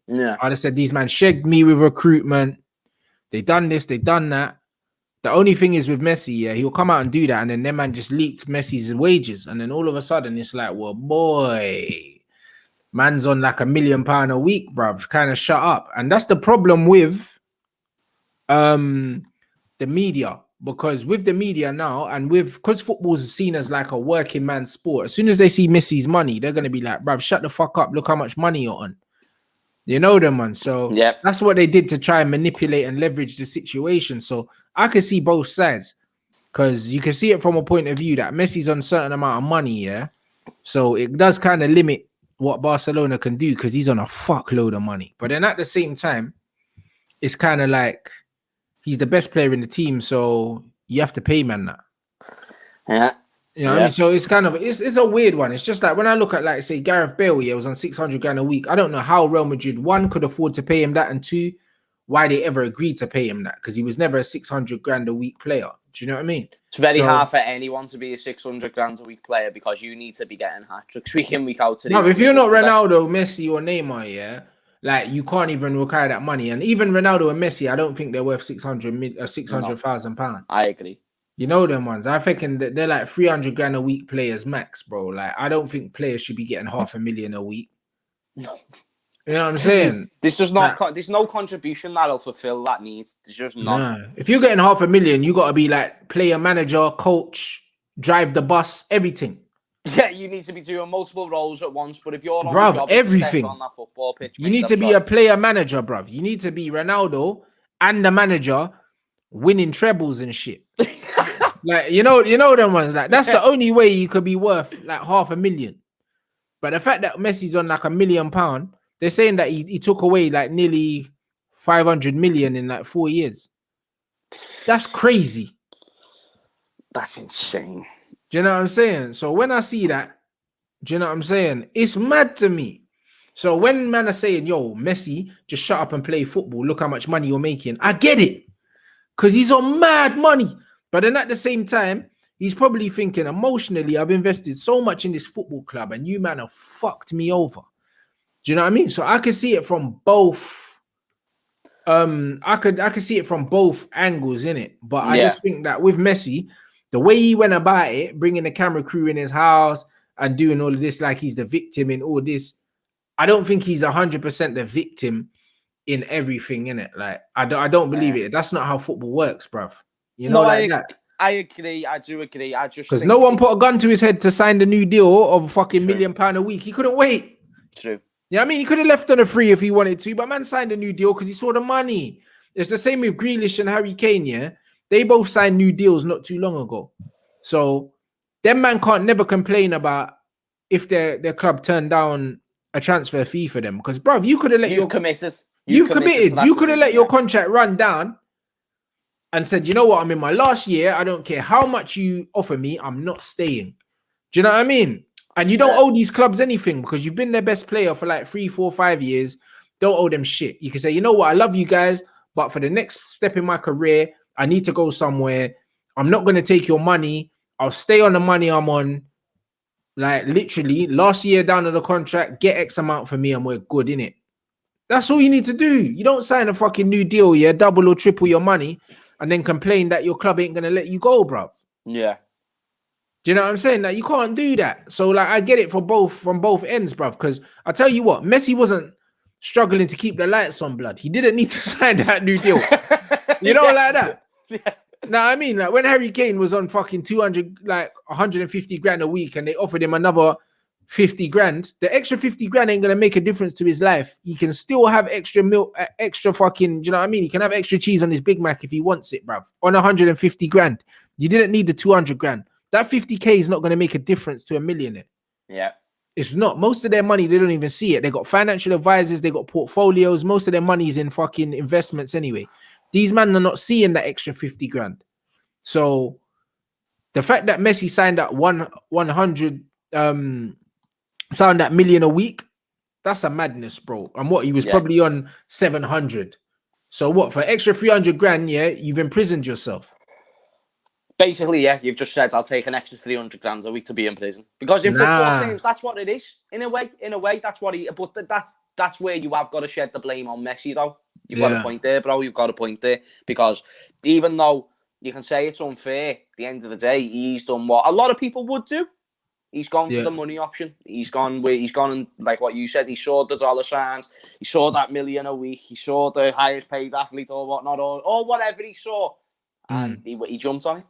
Yeah. I'd have said, these man shagged me with recruitment. They done this, they done that. The only thing is with Messi, he'll come out and do that. And then them man just leaked Messi's wages. And then all of a sudden, it's like, well, boy, man's on like £1 million a week, bruv. Kind of shut up. And that's the problem with the media. Because with the media now, and because football's seen as like a working man sport, as soon as they see Messi's money, they're going to be like, bruv, shut the fuck up. Look how much money you're on. You know them, man. So Yeah. that's what they did to try and manipulate and leverage the situation. So I can see both sides because you can see it from a point of view that Messi's on a certain amount of money, yeah. So it does kind of limit what Barcelona can do because he's on a fuckload of money. But then at the same time, it's kind of like he's the best player in the team, so you have to pay man that. Yeah. You know what I mean? So it's kind of it's a weird one. It's just like when I look at like say Gareth Bale, yeah, was on 600 grand a week. I don't know how Real Madrid one could afford to pay him that, and two, why they ever agreed to pay him that because he was never a 600 grand a week player. Do you know what I mean? It's very hard for anyone to be a 600 grand a week player because you need to be getting hat tricks week in, week out. No, if you're not Ronaldo, Messi, or Neymar, yeah, like you can't even require that money. And even Ronaldo and Messi, I don't think they're worth 600,000 pounds. I agree. You know them ones. I think that they're like 300 grand a week players max, bro. Like I don't think players should be getting $500,000 a week. No. You know what I'm saying? This does not. There's no contribution that'll fulfill that need. There's just not. Nah. If you're getting $500,000, you got to be like player, manager, coach, drive the bus, everything. Yeah, you need to be doing multiple roles at once. But if you're on bruv, the job everything on that football pitch, you need to be a player manager, bruv. You need to be Ronaldo and the manager, winning trebles and shit. Like you know them ones. Like that's the only way you could be worth like $500,000. But the fact that Messi's on like £1 million, they're saying that he took away like nearly 500 million in like 4 years. That's crazy. That's insane. Do you know what I'm saying? So when I see that, do you know what I'm saying? It's mad to me. So when man are saying, yo, Messi, just shut up and play football. Look how much money you're making. I get it. Because he's on mad money. But then at the same time, he's probably thinking emotionally, I've invested so much in this football club and you man have fucked me over. Do you know what I mean? So I can see it from both. I could see it from both angles in it. But I just think that with Messi, the way he went about it, bringing the camera crew in his house and doing all of this like he's the victim in all this, I don't think he's 100% the victim in everything, in it. Like I don't believe it. That's not how football works, bruv. You know, I agree. I do agree. I just because no one put a gun to his head to sign the new deal of fucking £1 million a week. He couldn't wait. True. Yeah, I mean, he could have left on a free if he wanted to, but man signed a new deal because he saw the money. It's the same with Grealish and Harry Kane. Yeah, they both signed new deals not too long ago. So them man can't never complain about if their club turned down a transfer fee for them because, bruv, you could have let You've committed. You could have let your contract run down and said, you know what, I'm in my last year. I don't care how much you offer me. I'm not staying. Do you know what I mean? And you don't owe these clubs anything because you've been their best player for like 3, 4, 5 years. Don't owe them shit. You can say, you know what, I love you guys, but for the next step in my career, I need to go somewhere. I'm not going to take your money. I'll stay on the money I'm on. Like literally last year down to the contract, get X amount for me and we're good, innit? That's all you need to do. You don't sign a fucking new deal, yeah, double or triple your money and then complain that your club ain't going to let you go, bruv. Yeah. Do you know what I'm saying? Like, you can't do that. So, like, I get it from both ends, bruv. Because I tell you what, Messi wasn't struggling to keep the lights on, blood. He didn't need to sign that new deal. You know, like that. Yeah. Now, I mean, like, when Harry Kane was on fucking 150 grand a week and they offered him another 50 grand, the extra 50 grand ain't going to make a difference to his life. He can still have extra milk, extra fucking, do you know what I mean? He can have extra cheese on his Big Mac if he wants it, bruv. On 150 grand. You didn't need the 200 grand. That 50K is not going to make a difference to a millionaire. Yeah. It's not. Most of their money, they don't even see it. They got financial advisors. They got portfolios. Most of their money is in fucking investments anyway. These men are not seeing that extra 50 grand. So the fact that Messi signed that 100, signed that million a week, that's a madness, bro. And what, he was probably on 700. So what, for extra 300 grand, yeah, you've imprisoned yourself. Basically, yeah, you've just said I'll take an extra 300 grand a week to be in prison because in football teams, that's what it is. In a way, that's what he. But that's where you have got to shed the blame on Messi, though. You've got a point there, bro. You've got a point there because even though you can say it's unfair, at the end of the day, he's done what a lot of people would do. He's gone for the money option. He's gone and like what you said, he saw the dollar signs. He saw that million a week. He saw the highest paid athlete or whatnot, or whatever he saw, and he jumped on it.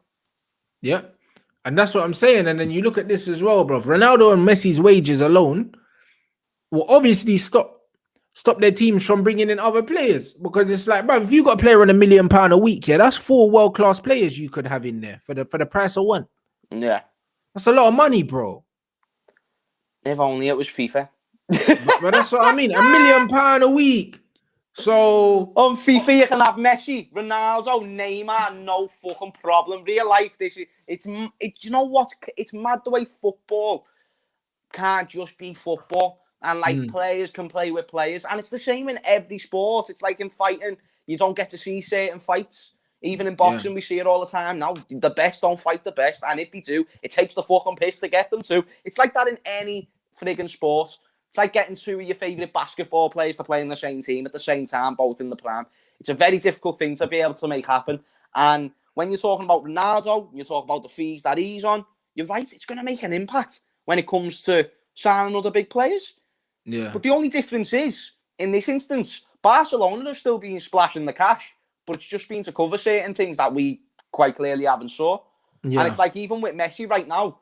Yeah, and that's what I'm saying. And then you look at this as well, bro. Ronaldo and Messi's wages alone will obviously stop stop their teams from bringing in other players, because it's like, bro, if you got a player on £1 million a week, yeah, that's 4 world-class players you could have in there for the price of one. Yeah. That's a lot of money, bro. If only it was FIFA. But that's what I mean. £1 million a week. So on FIFA, you can have Messi, Ronaldo, Neymar, no fucking problem. Real life, it's you know what? It's mad the way football can't just be football, and like players can play with players, and it's the same in every sport. It's like in fighting, you don't get to see certain fights. Even in boxing, we see it all the time now. The best don't fight the best, and if they do, it takes the fucking piss to get them to. It's like that in any friggin' sport. It's like getting 2 of your favourite basketball players to play in the same team at the same time, both in the prime. It's a very difficult thing to be able to make happen. And when you're talking about Ronaldo, you're talking about the fees that he's on, you're right, it's going to make an impact when it comes to signing other big players. Yeah. But the only difference is, in this instance, Barcelona have still been splashing the cash, but it's just been to cover certain things that we quite clearly haven't saw. Yeah. And it's like, even with Messi right now,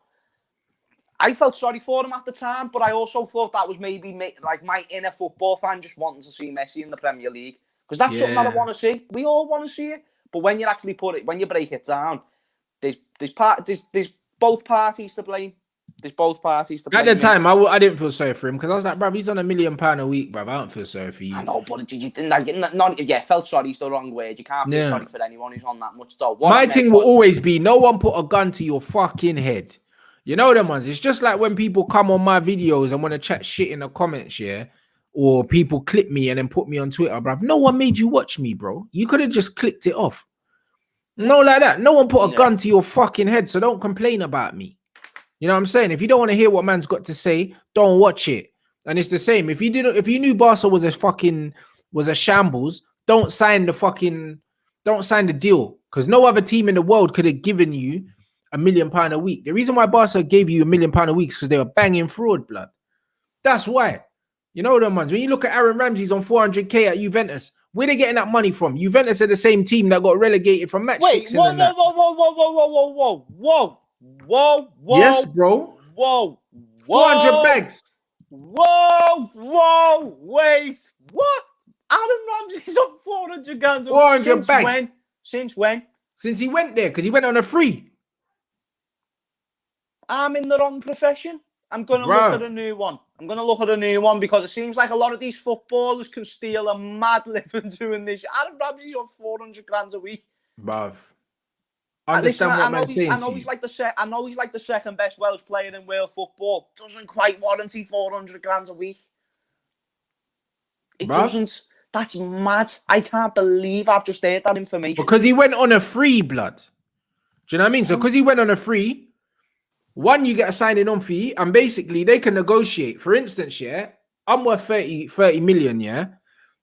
I felt sorry for him at the time, but I also thought that was maybe like my inner football fan just wanting to see Messi in the Premier League, because that's something that I want to see. We all want to see it, but when you actually when you break it down, there's both parties to blame. There's both parties to blame. At the time, I didn't feel sorry for him, because I was like, bro, he's on £1 million a week, bro. I don't feel sorry for you. I know, but you didn't like, felt sorry is the wrong word. You can't feel sorry for anyone who's on that much though. My thing will always be, no one put a gun to your fucking head. You know them ones. It's just like when people come on my videos and want to chat shit in the comments, yeah, or people clip me and then put me on Twitter, bruv. No one made you watch me, bro. You could have just clicked it off. No, like that. No one put a gun to your fucking head, so don't complain about me. You know what I'm saying? If you don't want to hear what man's got to say, don't watch it. And it's the same. If you knew Barca was a shambles, don't sign the deal, because no other team in the world could have given you £1 million a week. The reason why Barca gave you £1 million a week is because they were banging fraud, blood. That's why. You know them ones. When you look at Aaron Ramsey's on 400k at Juventus, where they getting that money from? Juventus are the same team that got relegated from match fixing. Whoa. Yes, bro. Whoa. 400 bags. Whoa. Wait. What? Aaron Ramsey's on 400 grand. 400 bags. Since when? Since he went there, because he went on a free. I'm in the wrong profession. I'm going to look at a new one. Because it seems like a lot of these footballers can steal a mad living doing this. Aaron Ramsey's on 400 grand a week. Bruv. I know he's like the second best Welsh player in world football. Doesn't quite warrant 400 grand a week. It doesn't. That's mad. I can't believe I've just heard that information. Because he went on a free, blood. Do you know what I mean? So because he went on a free, one, you get a signing on fee, and basically they can negotiate. For instance, yeah, I'm worth 30 million, yeah.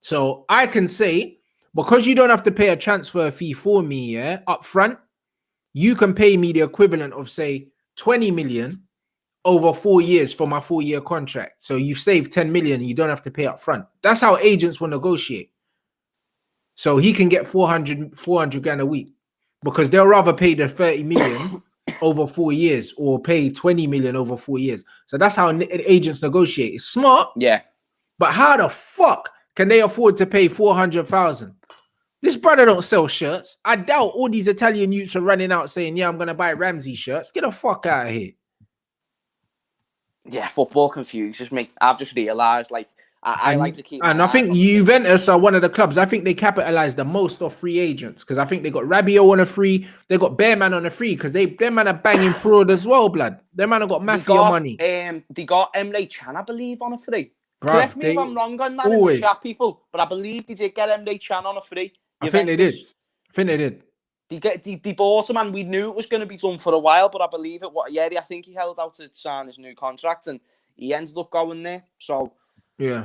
So I can say, because you don't have to pay a transfer fee for me, yeah, up front, you can pay me the equivalent of, say, 20 million over 4 years for my 4-year contract. So you've saved 10 million, you don't have to pay up front. That's how agents will negotiate. So he can get 400 grand a week, because they'll rather pay the 30 million over 4 years or pay 20 million over 4 years. So that's how agents negotiate. It's smart. Yeah. But how the fuck can they afford to pay 400,000? This brother don't sell shirts. I doubt all these Italian youths are running out saying, yeah, I'm going to buy Ramsey shirts. Get the fuck out of here. Yeah, football confuses me. I've just realised, like, I like to keep... And I think Juventus are one of the clubs. I think they capitalised the most off free agents, because I think they got Rabiot on a free. They got Bearman on a free, because their man are banging fraud as well, blood. Their man have got mafia money. They got Emre Can, I believe, on a free. Bruv, correct me if I'm wrong on that in the chat, people, but I believe they did get Emre Can on a free. I think they did. They bought him, and we knew it was going to be done for a while, but I believe it. I think he held out to sign his new contract, and he ended up going there. So yeah.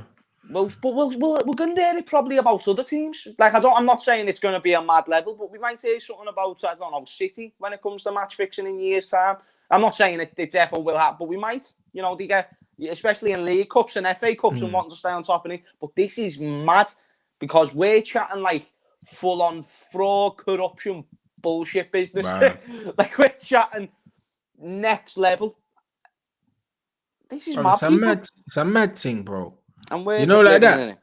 Well, but we're going to hear it probably about other teams. Like, I'm not saying it's going to be a mad level, but we might hear something about, I don't know, City when it comes to match fixing in years' time. I'm not saying it definitely will happen, but we might. You know, they get, especially in League Cups and FA Cups and wanting to stay on top of it. But this is mad, because we're chatting like full-on fraud, corruption, bullshit business. Right. Like, we're chatting next level. This is mad, it's a mad thing, bro. And we're like that.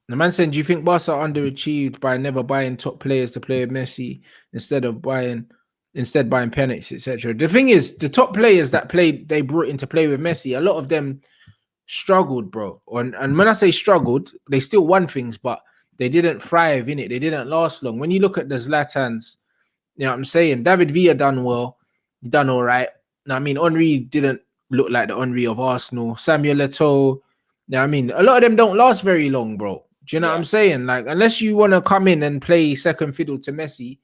The man said, do you think Barca underachieved by never buying top players to play with Messi instead buying penalties, etc.? The thing is, the top players that they brought in to play with Messi, a lot of them struggled, bro. And when I say struggled, they still won things, but they didn't thrive in it. They didn't last long. When you look at the Zlatans, you know what I'm saying? David Villa done well. He done all right. Now, I mean, Henry didn't look like the Henry of Arsenal. Samuel Eto'o, I mean, a lot of them don't last very long, bro. Do you know what I'm saying? Like, unless you want to come in and play second fiddle to Messi,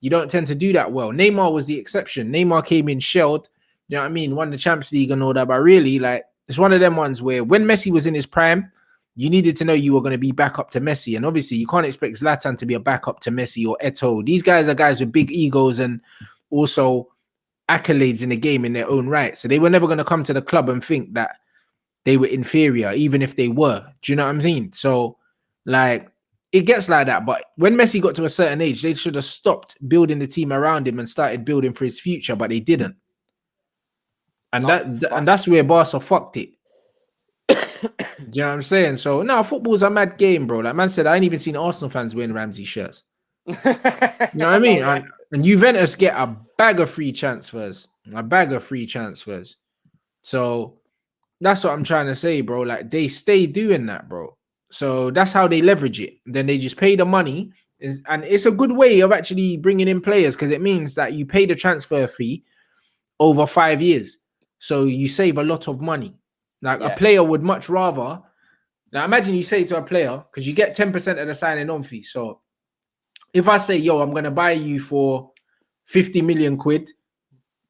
you don't tend to do that well. Neymar was the exception. Neymar came in shelled, you know what I mean? Won the Champions League and all that. But really, like, it's one of them ones where when Messi was in his prime, you needed to know you were going to be back up to Messi. And obviously, you can't expect Zlatan to be a backup to Messi or Eto'o. These guys are guys with big egos and also accolades in the game in their own right. So they were never going to come to the club and think that they were inferior, even if they were. Do you know what I'm saying? So, like, it gets like that. But when Messi got to a certain age, they should have stopped building the team around him and started building for his future, but they didn't. And that's where Barca fucked it. Do you know what I'm saying? So, no, football's a mad game, bro. Like man said, I ain't even seen Arsenal fans wearing Ramsey shirts. You know what I mean? And Juventus get a bag of free transfers. So that's what I'm trying to say, bro. Like they stay doing that, bro. So that's how they leverage it. Then they just pay the money. And it's a good way of actually bringing in players because it means that you pay the transfer fee over 5 years. So you save a lot of money. Like a player would much rather. Now imagine you say to a player, because you get 10% of the signing on fee. So if I say, yo, I'm going to buy you for 50 million quid,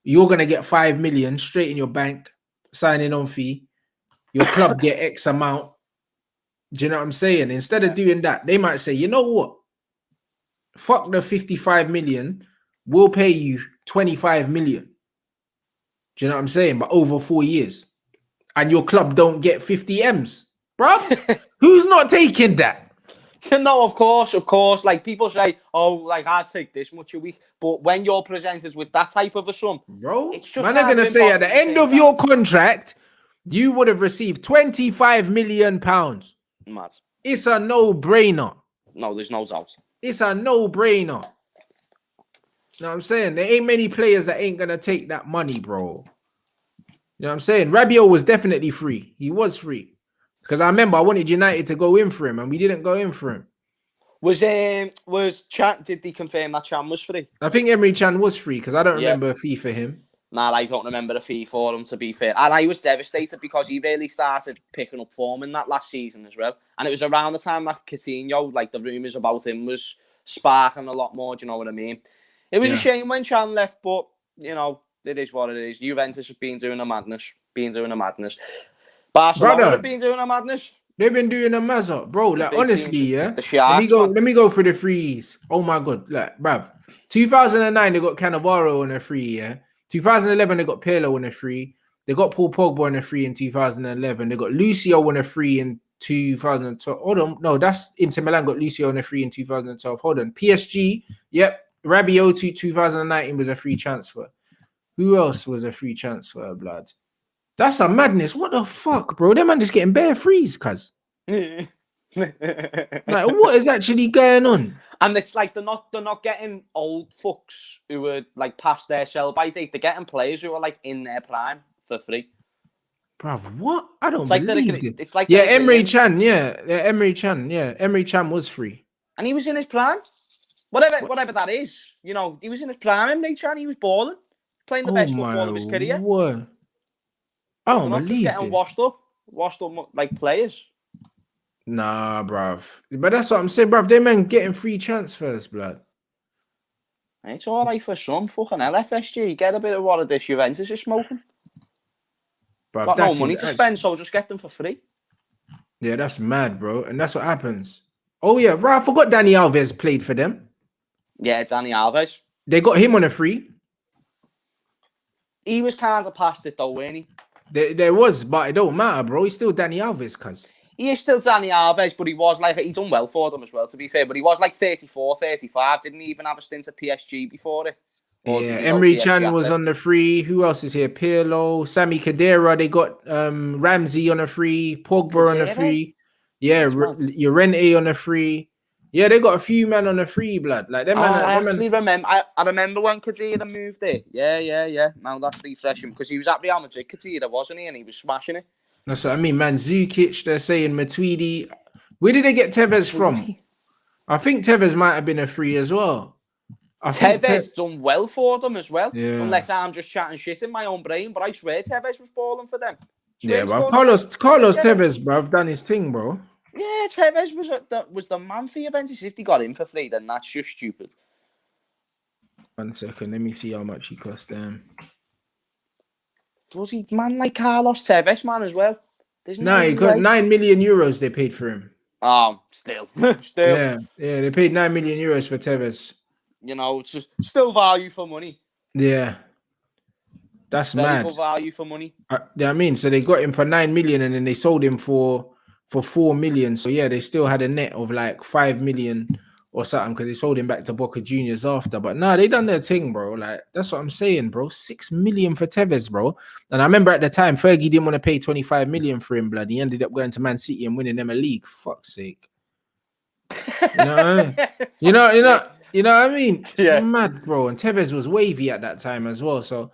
you're going to get 5 million straight in your bank, signing on fee. Your club get X amount. Do you know what I'm saying? Instead of doing that, they might say, you know what? Fuck the 55 million. We'll pay you 25 million. Do you know what I'm saying? But over 4 years. And your club don't get 50 M's. Bro, who's not taking that? No, of course. Like people say, oh, like I'd take this much a week. But when you're presented with that type of a sum, bro, it's just man, they're gonna say at the end of your contract, you would have received 25 million pounds. Mad. It's a no-brainer. No, there's no doubt. It's a no-brainer. You know what I'm saying? There ain't many players that ain't gonna take that money, bro. You know what I'm saying? Rabiot was definitely free. He was free. Because I remember I wanted United to go in for him and we didn't go in for him. Was Chan, did they confirm that Chan was free? I think Emre Can was free because I don't remember a fee for him. Nah, I don't remember a fee for him, to be fair. And I was devastated because he really started picking up form in that last season as well. And it was around the time that Coutinho, like the rumours about him was sparking a lot more, do you know what I mean? It was a shame when Chan left, but, you know, it is what it is. Juventus have been doing a madness. Barcelona have been doing a madness. They've been doing a mazza, bro. Like, honestly, yeah. The Sharks, let me go for the frees. Oh, my God. Like, bruv. 2009, they got Cannavaro on a free, yeah. 2011, they got Pirlo on a free. They got Paul Pogba on a free in 2011. They got Lucio on a free in 2012. Hold on. No, that's Inter Milan got Lucio on a free in 2012. Hold on. PSG, yep. Rabiot 2019 was a free transfer. Who else was a free transfer, blood? That's a madness. What the fuck, bro? Them man just getting bare frees, cuz. Like, what is actually going on? And it's like they're not getting old fucks who are like past their sell-by date. They're getting players who are like in their prime for free. Bruv, what? I don't believe it. It's like Emre Can, Emre Can was free. And he was in his prime. Whatever that is. You know, he was in his prime, Emre Can. He was balling. Playing the best football of his career. What? I don't believe just getting washed up like players. Nah, bruv. But that's what I'm saying, bruv. They men getting free transfers, blood. It's all right for some. Fucking LFSG. Get a bit of what this Juventus is smoking. Bruv, got no money to spend, so just get them for free. Yeah, that's mad, bro. And that's what happens. Oh, yeah, bro. I forgot Dani Alves played for them. Yeah, Dani Alves. They got him on a free. He was kind of past it, though, wasn't he? There was, but it don't matter, bro. He's still Dani Alves, cuz. He is still Dani Alves, but he was like, he done well for them as well, to be fair. But he was like 34, 35. Didn't he even have a stint at PSG before it? Yeah, Emre Can was on the free. Who else is here? Pirlo, Sami Khedira. They got Ramsey on a free. Pogba on a free. Yeah, That's mad. Llorente on a free. Yeah, they got a few men on a free, blood. Like them man. I Them man. actually remember. I remember when Khedira moved there. Yeah. Now that's refreshing because he was at Real Madrid, Khedira, wasn't he? And he was smashing it. That's what I mean, man. Zukic, they're saying Matuidi. Where did they get Tevez from? I think Tevez might have been a free as well. Tevez done well for them as well. Yeah. Unless I'm just chatting shit in my own brain, but I swear Tevez was balling for them. Yeah, bro. Carlos Tevez, bro, I've done his thing, bro. Yeah, Tevez was the man for Juventus. If they got him for free, then that's just stupid. 1 second, let me see how much he cost them. Was he man like Carlos Tevez, man, as well? No, he got 9 million euros they paid for him. Still. Yeah, they paid 9 million euros for Tevez. You know, it's still value for money. Yeah. That's very mad. Good value for money. I mean, so they got him for 9 million and then they sold him for 4 million. So yeah, they still had a net of like 5 million or something because they sold him back to Boca Juniors after. But nah, they done their thing, bro. Like, that's what I'm saying, bro. 6 million for Tevez, bro. And I remember at the time, Fergie didn't want to pay 25 million for him, blood. He ended up going to Man City and winning them a league. Fuck's sake. You know what I mean? you know what I mean? It's mad, bro. And Tevez was wavy at that time as well. So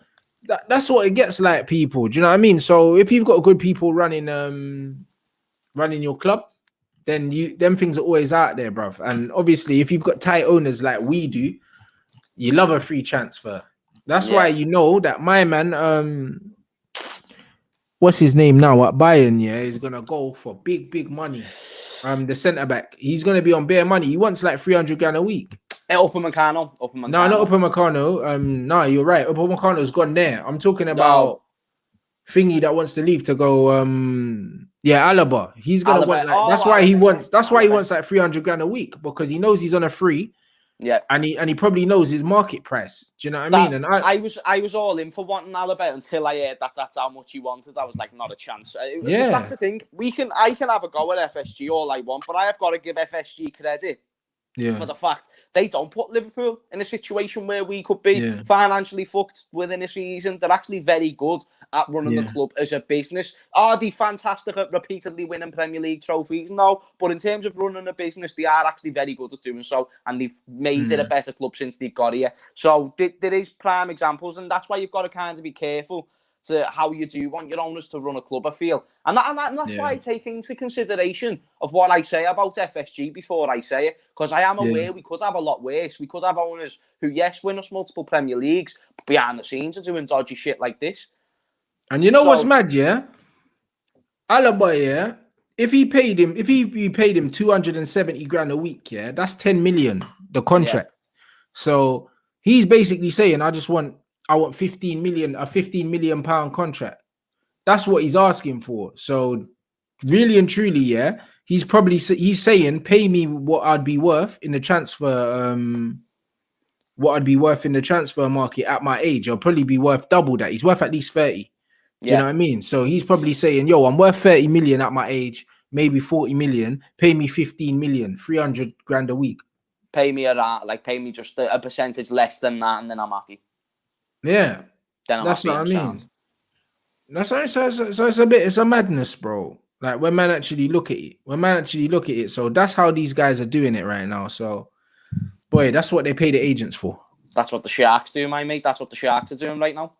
that's what it gets like, people. Do you know what I mean? So if you've got good people running your club, then them things are always out there, bruv. And obviously, if you've got tight owners like we do, you love a free transfer. That's why you know that my man, what's his name now at Bayern? Yeah, he's gonna go for big money. The centre back, he's gonna be on bare money. He wants like 300 grand a week. Upamecano. No, not Upamecano. No, you're right. Upamecano's gone there. I'm talking about thingy that wants to leave to go. Alaba. He's gonna want like. That's why he wants. That's why he wants like 300 grand a week because he knows he's on a free. Yeah, and he probably knows his market price. Do you know what I mean? And I was all in for wanting Alaba until I heard that's how much he wanted. I was like, not a chance. That's the thing. I can have a go at FSG all I want, but I have got to give FSG credit. For the fact they don't put Liverpool in a situation where we could be financially fucked within a season. They're actually very good at running the club as a business. Are they fantastic at repeatedly winning Premier League trophies? No, but in terms of running a business, they are actually very good at doing so, and they've made it a better club since they've got here. So there is prime examples, and that's why you've got to kind of be careful to how you do want your owners to run a club, I feel. And that's why I take into consideration of what I say about FSG before I say it, because I am aware we could have a lot worse. We could have owners who, win us multiple Premier Leagues, but behind the scenes are doing dodgy shit like this. And you know what's mad, Alaba, if he paid him 270 grand a week, that's 10 million, the contract. So he's basically saying, I want 15 million, a 15 million pound contract. That's what he's asking for. So really and truly, he's saying, pay me what I'd be worth in the transfer, market at my age. I'll probably be worth double that. He's worth at least 30. Do you know what I mean? So he's probably saying, yo, I'm worth 30 million at my age, maybe 40 million. Pay me 15 million, 300 grand a week. Pay me pay me just a percentage less than that, and then I'm happy. Yeah, then that's what I mean. That's what so it's a madness, bro. Like when man actually look at it, so that's how these guys are doing it right now. So, boy, that's what they pay the agents for. That's what the Sharks do, my mate. That's what the Sharks are doing right now.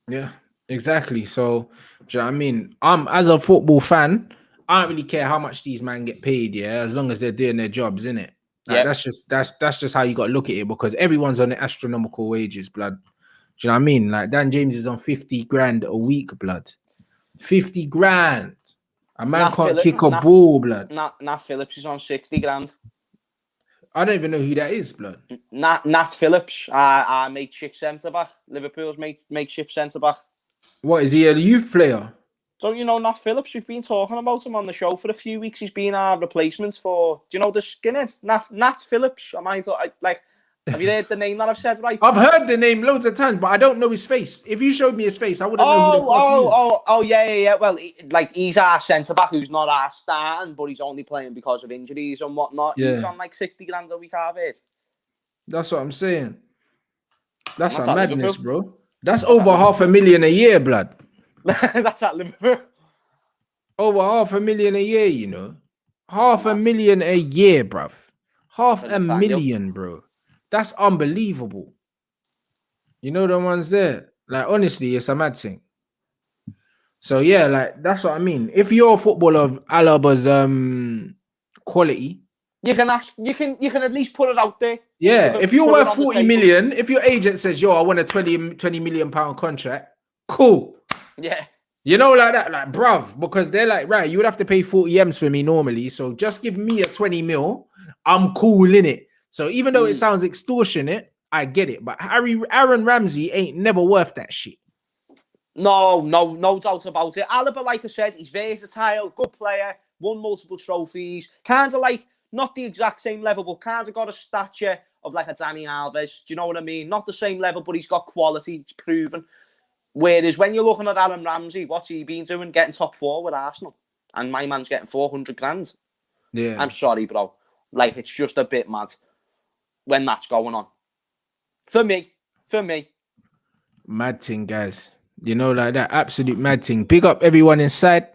Yeah, exactly. So, do you know what I mean? As a football fan, I don't really care how much these men get paid. Yeah, as long as they're doing their jobs, innit? Like, that's just how you got to look at it, because everyone's on astronomical wages, blood. Do you know what I mean? Like Dan James is on 50 grand a week, blood. 50 grand. A man can't kick a ball, blood. Nat Phillips is on 60 grand. I don't even know who that is, blood. Nat Phillips, our makeshift centre back. Liverpool's makeshift centre back. What, is he a youth player? Don't you know Nat Phillips? We've been talking about him on the show for a few weeks. He's been our replacement for. Do you know the skinhead? Nat Phillips. Have you heard the name that I've said right? I've heard the name loads of times, but I don't know his face. If you showed me his face, I wouldn't know who the fuck he is. Yeah. Well, he's our centre back who's not our starting, but he's only playing because of injuries and whatnot. Yeah. He's on 60 grand a week, I've heard. That's what I'm saying. That's a madness, bro. That's over 500,000 a year, blood. That's at Liverpool. Over 500,000 a year, you know. Half a million a year, bruv. Half For a Nathaniel. million, bro. That's unbelievable. You know the ones there. Like honestly, it's a mad thing. So yeah, like that's what I mean. If you're a footballer of Alaba's quality, You can ask. You can at least put it out there. yeah. If you're Put it worth on the 40 table. million, if your agent says, yo, I want a 20 million pound contract, cool. Yeah. You know, like that, like bruv, because they're like, right, you would have to pay 40 M's for me normally. So just give me a 20 mil. I'm cool in it. So even though it sounds extortionate, I get it. But Aaron Ramsey ain't never worth that shit. No doubt about it. Alaba, like I said, he's versatile, good player, won multiple trophies. Kind of like, not the exact same level, but kind of got a stature of like a Dani Alves. Do you know what I mean? Not the same level, but he's got quality. It's proven. Whereas when you're looking at Aaron Ramsey, what's he been doing? Getting top 4 with Arsenal. And my man's getting 400 grand. Yeah. I'm sorry, bro. Like, it's just a bit mad when that's going on. For me. Mad thing, guys. You know, like that absolute mad thing. Big up everyone inside.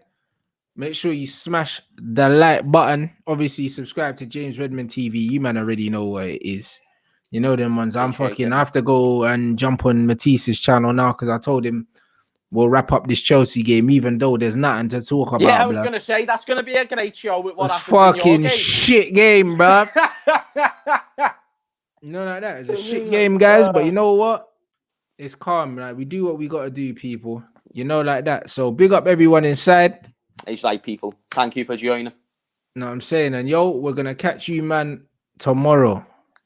Make sure you smash the like button. Obviously, subscribe to James Redmond TV. You man already know what it is. You know them ones. I have to go and jump on Matisse's channel now because I told him we'll wrap up this Chelsea game, even though there's nothing to talk about. Yeah, I was going to say, that's going to be a great show with what happens fucking in your game. shit game, bro. You know, like that. It's a shit game, guys. But you know what? It's calm. Like, we do what we got to do, people. You know, like that. So big up everyone inside. It's like, people, thank you for joining. Know what I'm saying? And yo, we're going to catch you, man, tomorrow.